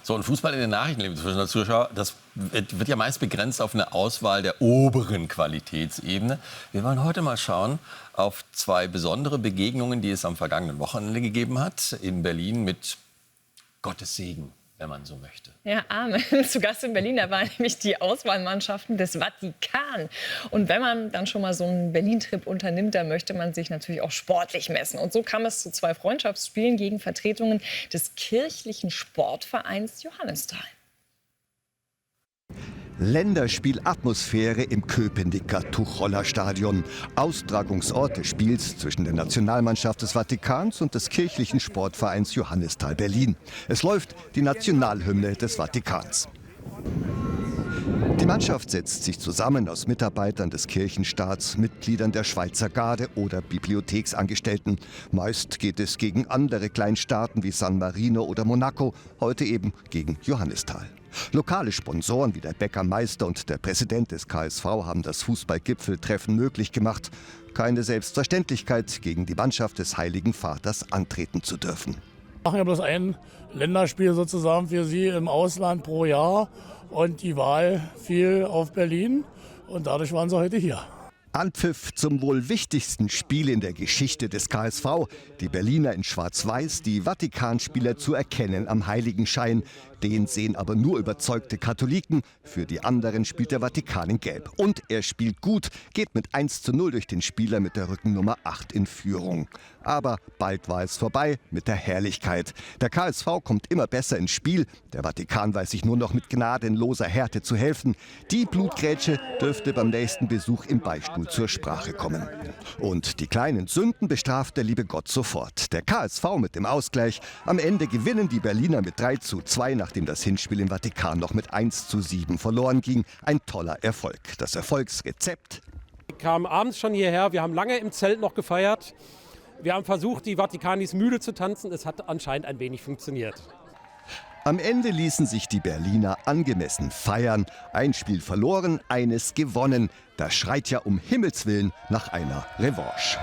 So, und Fußball in den Nachrichten, liebe Zuschauer, das wird ja meist begrenzt auf eine Auswahl der oberen Qualitätsebene. Wir wollen heute mal schauen auf zwei besondere Begegnungen, die es am vergangenen Wochenende gegeben hat. In Berlin mit Gottes Segen, wenn man so möchte. Ja, Amen. Zu Gast in Berlin, da waren nämlich die Auswahlmannschaften des Vatikan. Und wenn man dann schon mal so einen Berlin-Trip unternimmt, da möchte man sich natürlich auch sportlich messen. Und so kam es zu 2 Freundschaftsspielen gegen Vertretungen des kirchlichen Sportvereins Johannisthal. Länderspielatmosphäre im Köpenicker Tuchola-Stadion. Austragungsort des Spiels zwischen der Nationalmannschaft des Vatikans und des kirchlichen Sportvereins Johannisthal Berlin. Es läuft die Nationalhymne des Vatikans. Die Mannschaft setzt sich zusammen aus Mitarbeitern des Kirchenstaats, Mitgliedern der Schweizer Garde oder Bibliotheksangestellten. Meist geht es gegen andere Kleinstaaten wie San Marino oder Monaco, heute eben gegen Johannisthal. Lokale Sponsoren wie der Bäckermeister und der Präsident des KSV haben das Fußballgipfeltreffen möglich gemacht. Keine Selbstverständlichkeit, gegen die Mannschaft des Heiligen Vaters antreten zu dürfen. Wir machen ja bloß ein Länderspiel sozusagen für Sie im Ausland pro Jahr. Und die Wahl fiel auf Berlin und dadurch waren sie heute hier. Anpfiff zum wohl wichtigsten Spiel in der Geschichte des KSV. Die Berliner in Schwarz-Weiß, die Vatikanspieler zu erkennen am Heiligenschein. Den sehen aber nur überzeugte Katholiken. Für die anderen spielt der Vatikan in Gelb. Und er spielt gut, geht mit 1:0 durch den Spieler mit der Rückennummer 8 in Führung. Aber bald war es vorbei mit der Herrlichkeit. Der KSV kommt immer besser ins Spiel. Der Vatikan weiß sich nur noch mit gnadenloser Härte zu helfen. Die Blutgrätsche dürfte beim nächsten Besuch im Beichtstuhl zur Sprache kommen. Und die kleinen Sünden bestraft der liebe Gott sofort. Der KSV mit dem Ausgleich. Am Ende gewinnen die Berliner mit 3:2, nachdem das Hinspiel im Vatikan noch mit 1:7 verloren ging. Ein toller Erfolg. Das Erfolgsrezept: Wir kamen abends schon hierher, wir haben lange im Zelt noch gefeiert. Wir haben versucht, die Vatikanis müde zu tanzen. Es hat anscheinend ein wenig funktioniert. Am Ende ließen sich die Berliner angemessen feiern. Ein Spiel verloren, eines gewonnen. Das schreit ja um Himmels Willen nach einer Revanche.